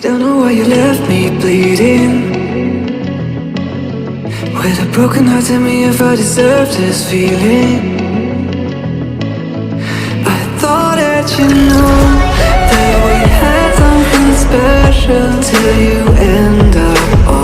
Don't know why you left me bleeding. With a broken heart, tell me if I deserve this feeling. I thought that you know that we had something special till you end up